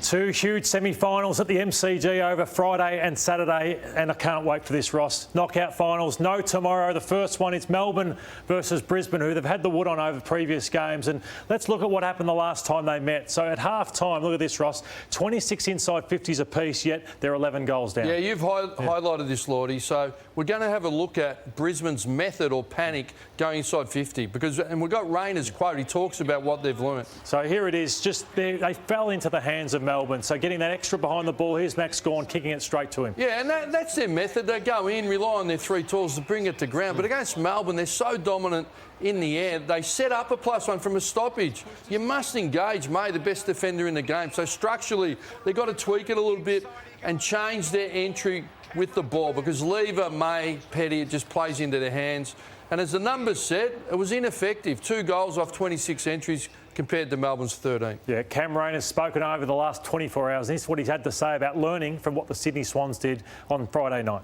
Two huge semi-finals at the MCG over Friday and Saturday, and I can't wait for this, Ross. Knockout finals, no tomorrow. The first one is Melbourne versus Brisbane, who they've had the wood on over previous games. And let's look at what happened the last time they met. So at half-time, look at this, Ross, 26 inside 50s apiece, yet they're 11 goals down. Yeah, you've highlighted this, Lordy. So we're going to have a look at Brisbane's method or panic going inside 50. And we've got Rayner's quote. He talks about what they've learnt. So here it is. Just they fell into the hands of Melbourne. So getting that extra behind the ball. Here's Max Gawn kicking it straight to him. Yeah, and that's their method. They go in, rely on their three tools to bring it to ground. But against Melbourne, they're so dominant in the air. They set up a +1 from a stoppage. You must engage May, the best defender in the game. So structurally, they've got to tweak it a little bit and change their entry with the ball, because Lever, May, Petty, it just plays into their hands. And as the numbers said, it was ineffective. 2 goals off 26 entries compared to Melbourne's 13. Yeah, Cam Rayner's spoken over the last 24 hours. And this is what he's had to say about learning from what the Sydney Swans did on Friday night.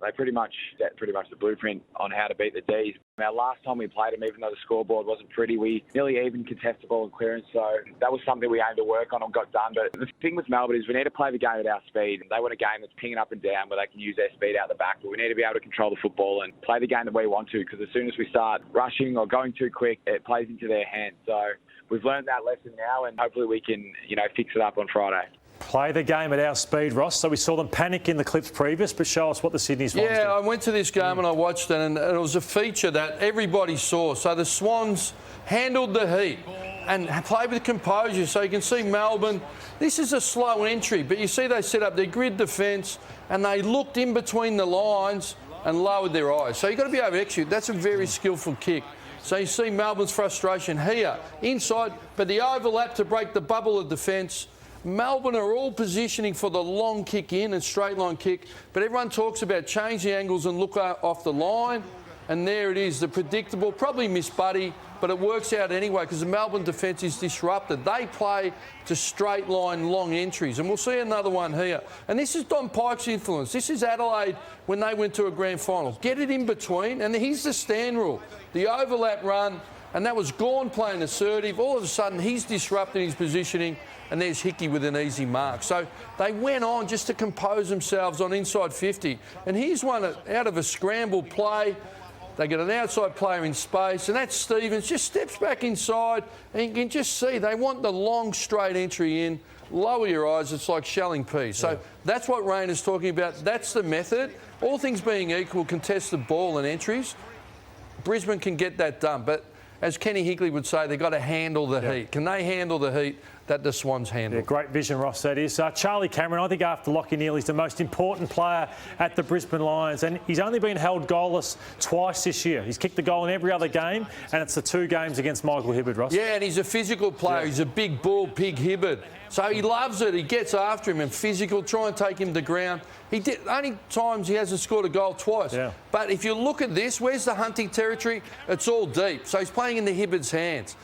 They pretty much the blueprint on how to beat the D's. Our last time we played them, even though the scoreboard wasn't pretty, we nearly even contested ball and clearance. So that was something we aimed to work on and got done. But the thing with Melbourne is we need to play the game at our speed. They want a game that's pinging up and down where they can use their speed out the back. But we need to be able to control the football and play the game that we want to, because as soon as we start rushing or going too quick, it plays into their hands. So we've learned that lesson now, and hopefully we can, fix it up on Friday. Play the game at our speed, Ross. So we saw them panic in the clips previous, but show us what the Sydney Swans did. Yeah, I went to this game and I watched it, and it was a feature that everybody saw. So the Swans handled the heat and played with composure. So you can see Melbourne, this is a slow entry, but you see they set up their grid defence and they looked in between the lines and lowered their eyes. So you've got to be able to execute. That's a very skillful kick. So you see Melbourne's frustration here, inside, but the overlap to break the bubble of defence. Melbourne are all positioning for the long kick in and straight line kick, but everyone talks about change the angles and look off the line, and there it is, the predictable, probably Miss Buddy, but it works out anyway because the Melbourne defence is disrupted. They play to straight line long entries, and we'll see another one here. And this is Don Pyke's influence. This is Adelaide when they went to a grand final. Get it in between, and here's the stand rule. The overlap run, and that was Gawn playing assertive. All of a sudden, he's disrupting his positioning, and there's Hickey with an easy mark. So they went on just to compose themselves on inside 50. And here's one out of a scrambled play. They get an outside player in space, and that's Stevens. Just steps back inside, and you can just see they want the long, straight entry in. Lower your eyes, it's like shelling peas. So that's what Rayner's talking about. That's the method. All things being equal, contested ball and entries, Brisbane can get that done. But as Kenny Higley would say, they've got to handle the heat. Can they handle the heat that the Swans handle? Yeah, great vision, Ross, that is. Charlie Cameron, I think after Lachie Neale, he's the most important player at the Brisbane Lions, and he's only been held goalless twice this year. He's kicked the goal in every other game, and it's the 2 games against Michael Hibberd, Ross. Yeah, and he's a physical player. Yeah. He's a big bull, Pig Hibberd. So he loves it. He gets after him and physical, try and take him to ground. Only times he hasn't scored a goal twice. Yeah. But if you look at this, where's the hunting territory? It's all deep. So he's playing in the Hibberd's hands.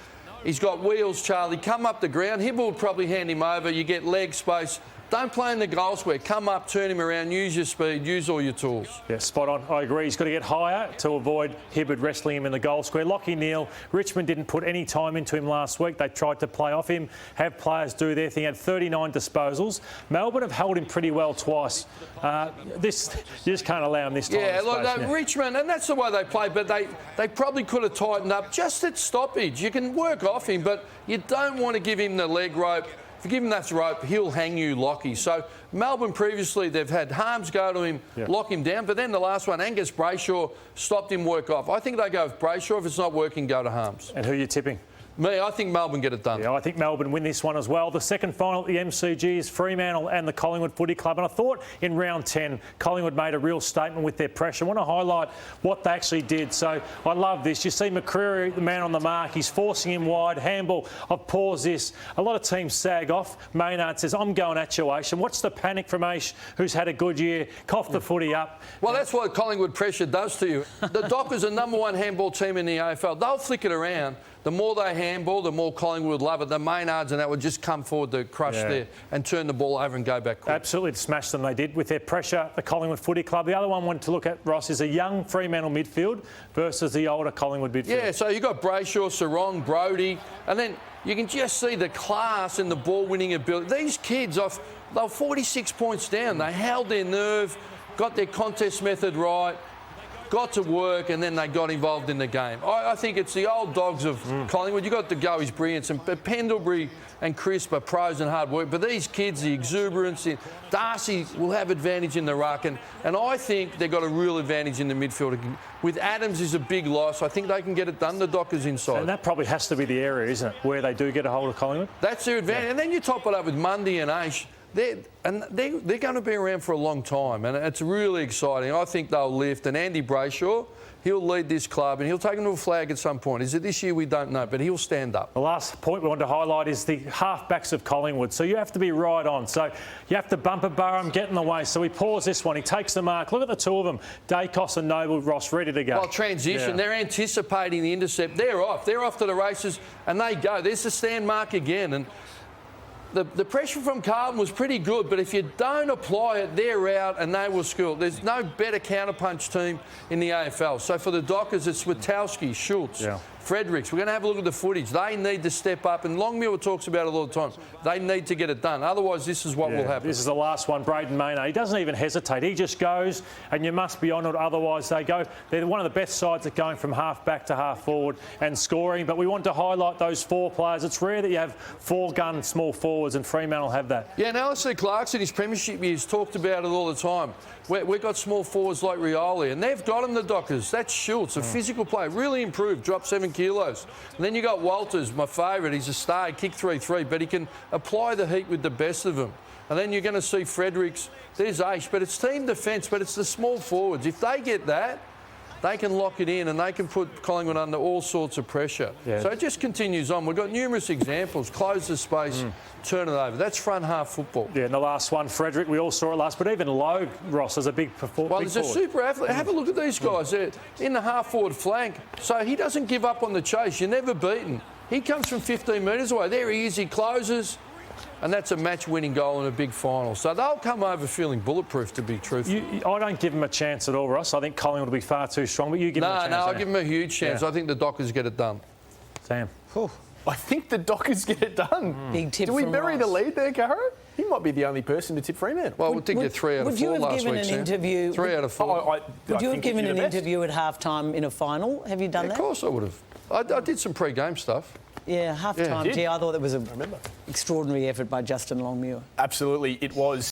He's got wheels, Charlie. Come up the ground. Hibberd will probably hand him over. You get leg space. Don't play in the goal square. Come up, turn him around, use your speed, use all your tools. Yeah, spot on. I agree. He's got to get higher to avoid Hibberd wrestling him in the goal square. Lachie Neale, Richmond didn't put any time into him last week. They tried to play off him, have players do their thing. He had 39 disposals. Melbourne have held him pretty well twice. You just can't allow him this time. Yeah, look, Richmond, and that's the way they play, but they probably could have tightened up just at stoppage. You can work off him, but you don't want to give him the leg rope. If you give him that rope, he'll hang you, Lachie. So Melbourne previously, they've had Harms go to him, lock him down. But then the last one, Angus Brayshaw stopped him work off. I think they go with Brayshaw. If it's not working, go to Harms. And who are you tipping? Me, I think Melbourne get it done. Yeah, I think Melbourne win this one as well. The second final at the MCG is Fremantle and the Collingwood Footy Club. And I thought in round 10, Collingwood made a real statement with their pressure. I want to highlight what they actually did. So I love this. You see McCreery, the man on the mark. He's forcing him wide. Handball, I've paused this. A lot of teams sag off. Maynard says, I'm going at you, Aish. And watch the panic from Aish, who's had a good year. Cough the footy up. Well, that's what Collingwood pressure does to you. The Dockers are #1 handball team in the AFL. They'll flick it around. the more they handball, the more Collingwood would love it. The Maynards and that would just come forward to crush there and turn the ball over and go back quick. Absolutely, to smash them they did with their pressure, the Collingwood Footy Club. The other one I wanted to look at, Ross, is a young Fremantle midfield versus the older Collingwood midfield. Yeah, so you've got Brayshaw, Sarong, Brodie, and then you can just see the class and the ball-winning ability. These kids, they were 46 points down. They held their nerve, got their contest method right, got to work, and then they got involved in the game. I think it's the old dogs of Collingwood. You've got the Goey's brilliance, but Pendlebury and Crisp are pros and hard work. But these kids, the exuberance, Darcy will have advantage in the ruck, and I think they've got a real advantage in the midfield. With Adams is a big loss. I think they can get it done. The Dockers inside. And that probably has to be the area, isn't it, where they do get a hold of Collingwood? That's their advantage. And then you top it up with Mundy and Aish. They're going to be around for a long time, and it's really exciting. I think they'll lift. And Andy Brayshaw, he'll lead this club, and he'll take them to a flag at some point. Is it this year? We don't know, but he'll stand up. The last point we want to highlight is the half-backs of Collingwood. So you have to be right on. So you have to bumper Burham, get in the way. So he paused this one. He takes the mark. Look at the two of them, Dacos and Noble Ross, ready to go. Well, transition. They're anticipating the intercept. They're off. They're off to the races, and they go. There's the stand mark again. And the pressure from Carlton was pretty good, but if you don't apply it, they're out and they will school. There's no better counterpunch team in the AFL. So for the Dockers, it's Witkowski, Schultz, Fredericks. We're going to have a look at the footage. They need to step up, and Longmuir talks about it all the time. They need to get it done. Otherwise, this is what will happen. This is the last one, Braden Maynard. He doesn't even hesitate. He just goes, and you must be on it. Otherwise, they go. They're one of the best sides at going from half back to half forward and scoring. But we want to highlight those four players. It's rare that you have four-gun small forwards, and Fremantle have that. Yeah, and Alistair Clarkson, his premiership years, talked about it all the time. We've got small forwards like Rioli, and they've got him, the Dockers. That's Schultz, a physical player, really improved, dropped 7 kilos. And then you got Walters, my favourite. He's a star, he kicked 3-3, but he can apply the heat with the best of them. And then you're going to see Fredericks. There's Aish, but it's team defence, but it's the small forwards. If they get that, they can lock it in and they can put Collingwood under all sorts of pressure. So it just continues on. We've got numerous examples. Close the space, turn it over. That's front half football. Yeah, and the last one, Frederick, we all saw it last, but even Logue, Ross, is a big performer. Well, there's a super athlete. Have a look at these guys. They're in the half-forward flank. So he doesn't give up on the chase. You're never beaten. He comes from 15 metres away. There he is. He closes. And that's a match-winning goal in a big final. So they'll come over feeling bulletproof, to be truthful. I don't give them a chance at all, Ross. I think Collingwood will be far too strong, but you give them a chance. No, I give them a huge chance. I think the Dockers get it done. Sam? I think the Dockers get it done. Big tip. Do we from bury Ross. the lead there, Caro? He might be the only person to tip Fremantle. Well, we did get 3 out of 4 last week, Would you have given an interview? 3 out of 4. Would you have given an interview at halftime in a final? Have you done that? Of course I would have. I did some pre-game stuff. Yeah, halftime. did. Gee, I thought it was an extraordinary effort by Justin Longmuir. Absolutely, it was.